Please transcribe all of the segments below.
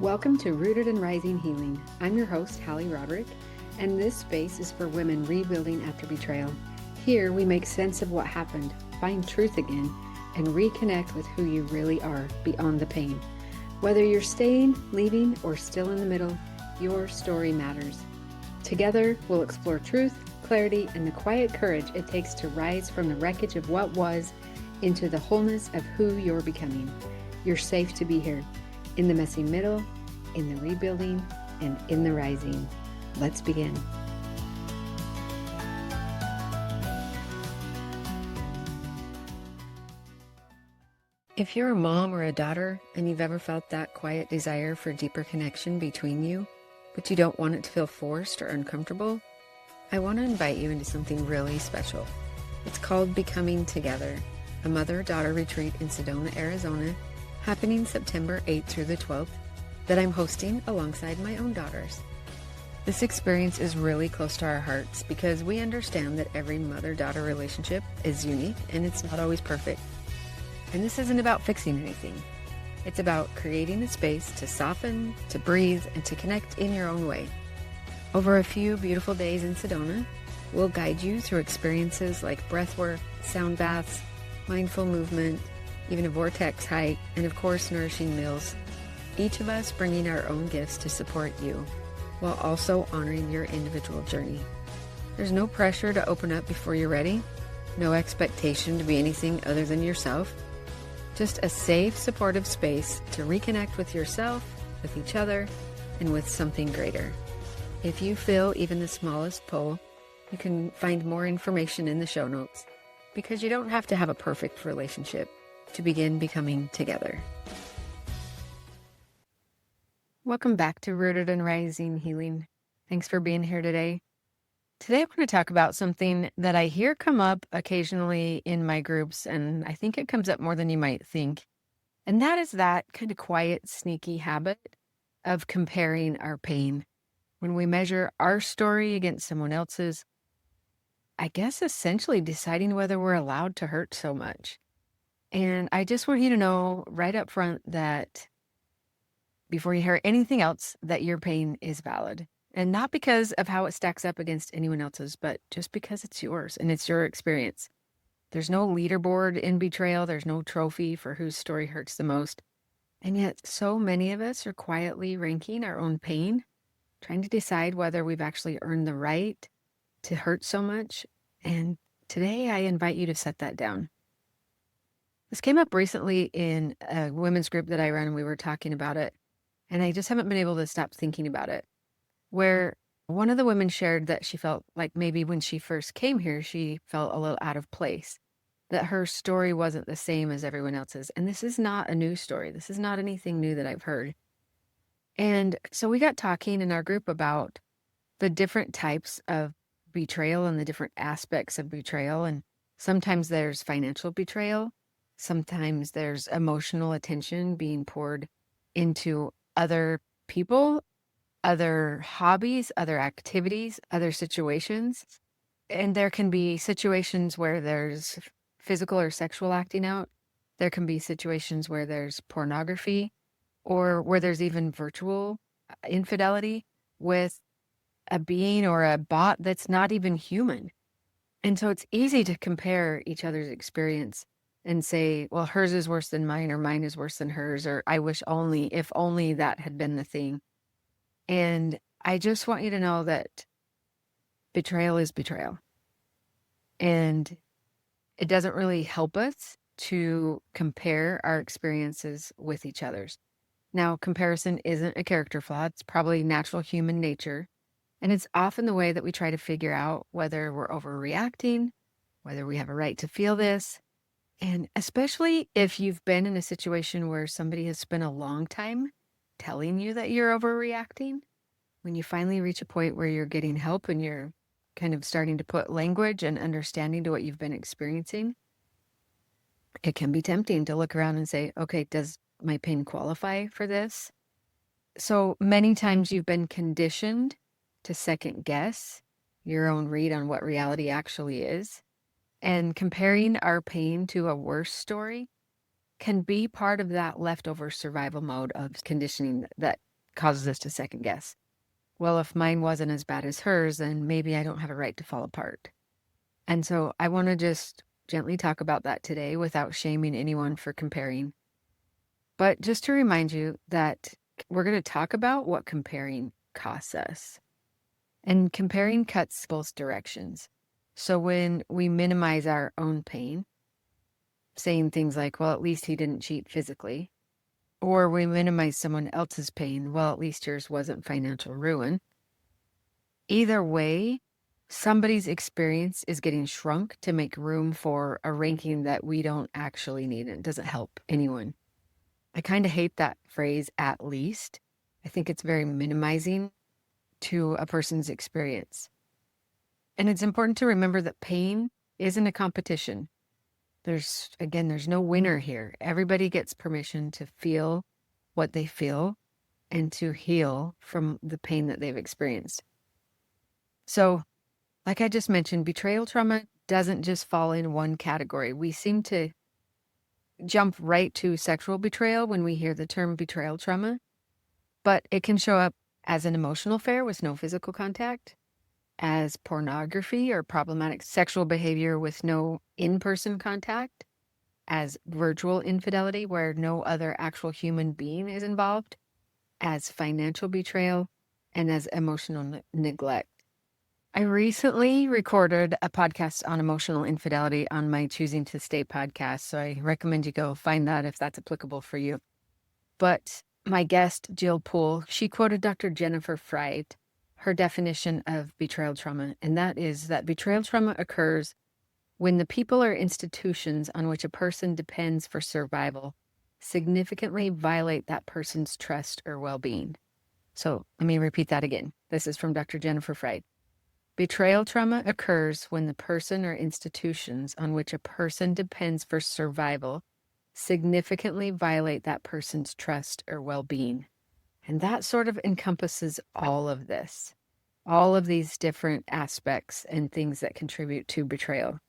Welcome to Rooted and Rising Healing. I'm your host, Hali, and this space is for women rebuilding after betrayal. Here we make sense of what happened, find truth again, and reconnect with who you really are beyond the pain. Whether you're staying, leaving, or still in the middle, your story matters. Together, we'll explore truth, clarity, and the quiet courage it takes to rise from the wreckage of what was into the wholeness of who you're becoming. You're safe to be here. In the messy middle, in the rebuilding, and in the rising. Let's begin. If you're a mom or a daughter and you've ever felt that quiet desire for deeper connection between you, but you don't want it to feel forced or uncomfortable, I want to invite you into something really special. It's called Becoming Together, a mother-daughter retreat in Sedona, Arizona, happening September 8th through the 12th, that I'm hosting alongside my own daughters. This experience is really close to our hearts because we understand that every mother-daughter relationship is unique and it's not always perfect. And this isn't about fixing anything. It's about creating a space to soften, to breathe, and to connect in your own way. Over a few beautiful days in Sedona, we'll guide you through experiences like breathwork, sound baths, mindful movement, even a vortex hike, and of course, nourishing meals. Each of us bringing our own gifts to support you, while also honoring your individual journey. There's no pressure to open up before you're ready, no expectation to be anything other than yourself, just a safe, supportive space to reconnect with yourself, with each other, and with something greater. If you feel even the smallest pull, you can find more information in the show notes, because you don't have to have a perfect relationship to begin becoming together. Welcome back to Rooted and Rising Healing. Thanks for being here today. Today I want to talk about something that I hear come up occasionally in my groups, and I think it comes up more than you might think. And that is that kind of quiet, sneaky habit of comparing our pain. When we measure our story against someone else's, I guess essentially deciding whether we're allowed to hurt so much. And I just want you to know right up front that before you hear anything else, that your pain is valid. And not because of how it stacks up against anyone else's, but just because it's yours and it's your experience. There's no leaderboard in betrayal. There's no trophy for whose story hurts the most. And yet so many of us are quietly ranking our own pain, trying to decide whether we've actually earned the right to hurt so much. And today I invite you to set that down. This came up recently in a women's group that I run, and we were talking about it. And I just haven't been able to stop thinking about it, where one of the women shared that she felt like maybe when she first came here, she felt a little out of place, that her story wasn't the same as everyone else's. And this is not a new story. This is not anything new that I've heard. And so we got talking in our group about the different types of betrayal and the different aspects of betrayal. And sometimes there's financial betrayal. Sometimes there's emotional attention being poured into other people, other hobbies, other activities, other situations. And there can be situations where there's physical or sexual acting out. There can be situations where there's pornography, or where there's even virtual infidelity with a being or a bot that's not even human. And so it's easy to compare each other's experience and say, well, hers is worse than mine, or mine is worse than hers, or I wish only, if only that had been the thing. And I just want you to know that betrayal is betrayal. And it doesn't really help us to compare our experiences with each other's. Now, comparison isn't a character flaw. It's probably natural human nature. And it's often the way that we try to figure out whether we're overreacting, whether we have a right to feel this. And especially if you've been in a situation where somebody has spent a long time telling you that you're overreacting, when you finally reach a point where you're getting help and you're kind of starting to put language and understanding to what you've been experiencing, it can be tempting to look around and say, okay, does my pain qualify for this? So many times you've been conditioned to second guess your own read on what reality actually is. And comparing our pain to a worse story can be part of that leftover survival mode of conditioning that causes us to second guess. Well, if mine wasn't as bad as hers, then maybe I don't have a right to fall apart. And so I want to just gently talk about that today without shaming anyone for comparing. But just to remind you that we're going to talk about what comparing costs us. And comparing cuts both directions. So when we minimize our own pain, saying things like, well, at least he didn't cheat physically, or we minimize someone else's pain, well, at least yours wasn't financial ruin. Either way, somebody's experience is getting shrunk to make room for a ranking that we don't actually need, and it doesn't help anyone. I kind of hate that phrase, at least. I think it's very minimizing to a person's experience. And it's important to remember that pain isn't a competition. There's no winner here. Everybody gets permission to feel what they feel and to heal from the pain that they've experienced. So, like I just mentioned, betrayal trauma doesn't just fall in one category. We seem to jump right to sexual betrayal when we hear the term betrayal trauma, but it can show up as an emotional affair with no physical contact, as pornography or problematic sexual behavior with no in-person contact, as virtual infidelity where no other actual human being is involved, as financial betrayal, and as emotional neglect. I recently recorded a podcast on emotional infidelity on my Choosing to Stay podcast, so I recommend you go find that if that's applicable for you. But my guest, Jill Poole, she quoted Dr. Jennifer Fried, her definition of betrayal trauma, and that is that betrayal trauma occurs when the people or institutions on which a person depends for survival significantly violate that person's trust or well-being. So let me repeat that again. This is from Dr. Jennifer Fried. Betrayal trauma occurs when the person or institutions on which a person depends for survival significantly violate that person's trust or well-being. And that sort of encompasses all of this, all of these different aspects and things that contribute to betrayal.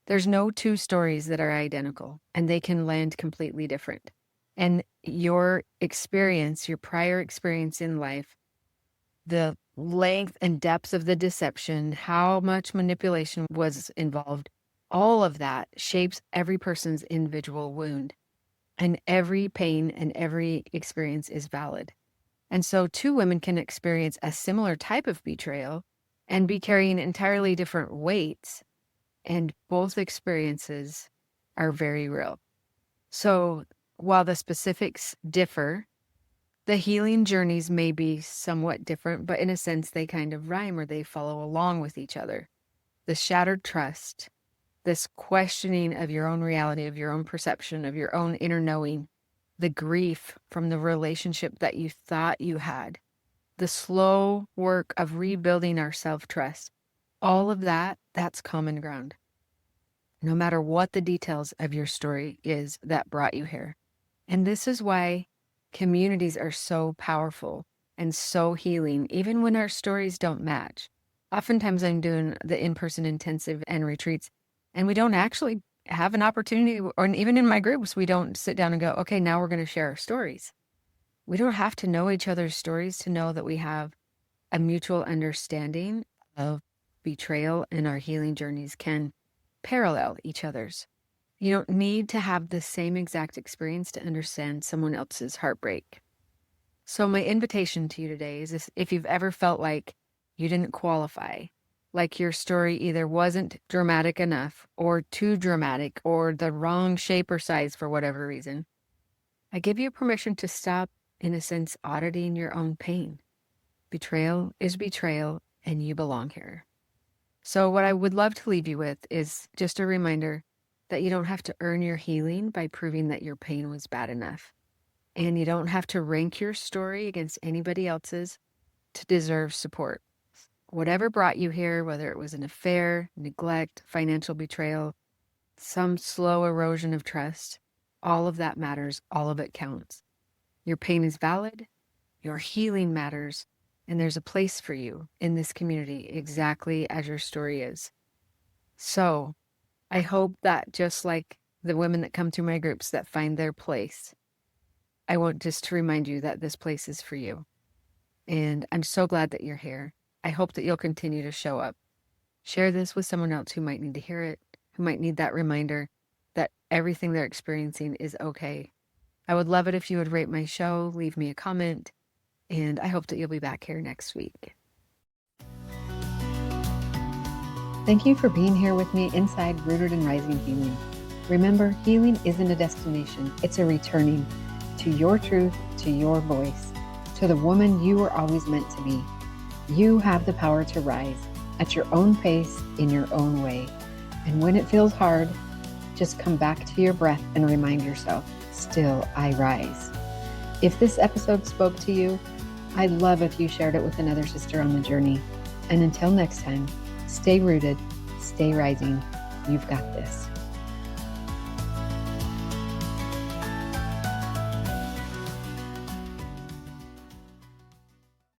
There's no two stories that are identical, and they can land completely different. And your experience, your prior experience in life, the length and depth of the deception, how much manipulation was involved, all of that shapes every person's individual wound. And every pain and every experience is valid. And so two women can experience a similar type of betrayal and be carrying entirely different weights, and both experiences are very real. So while the specifics differ, the healing journeys may be somewhat different, but in a sense, they kind of rhyme or they follow along with each other. The shattered trust, this questioning of your own reality, of your own perception, of your own inner knowing, the grief from the relationship that you thought you had, the slow work of rebuilding our self-trust, all of that, that's common ground. No matter what the details of your story is that brought you here. And this is why communities are so powerful and so healing, even when our stories don't match. Oftentimes I'm doing the in-person intensive and retreats, and we don't actually have an opportunity, or even in my groups, we don't sit down and go, okay, now we're going to share our stories. We don't have to know each other's stories to know that we have a mutual understanding of betrayal, and our healing journeys can parallel each other's. You don't need to have the same exact experience to understand someone else's heartbreak. So my invitation to you today is if you've ever felt like you didn't qualify, like your story either wasn't dramatic enough or too dramatic or the wrong shape or size for whatever reason, I give you permission to stop, in a sense, auditing your own pain. Betrayal is betrayal, and you belong here. So what I would love to leave you with is just a reminder that you don't have to earn your healing by proving that your pain was bad enough. And you don't have to rank your story against anybody else's to deserve support. Whatever brought you here, whether it was an affair, neglect, financial betrayal, some slow erosion of trust, all of that matters, all of it counts. Your pain is valid, your healing matters, and there's a place for you in this community exactly as your story is. So I hope that just like the women that come to my groups that find their place, I want just to remind you that this place is for you. And I'm so glad that you're here. I hope that you'll continue to show up. Share this with someone else who might need to hear it, who might need that reminder that everything they're experiencing is okay. I would love it if you would rate my show, leave me a comment, and I hope that you'll be back here next week. Thank you for being here with me inside Rooted and Rising Healing. Remember, healing isn't a destination, it's a returning to your truth, to your voice, to the woman you were always meant to be. You have the power to rise at your own pace, in your own way. And when it feels hard, just come back to your breath and remind yourself, still I rise. If this episode spoke to you, I'd love if you shared it with another sister on the journey. And until next time, stay rooted, stay rising. You've got this.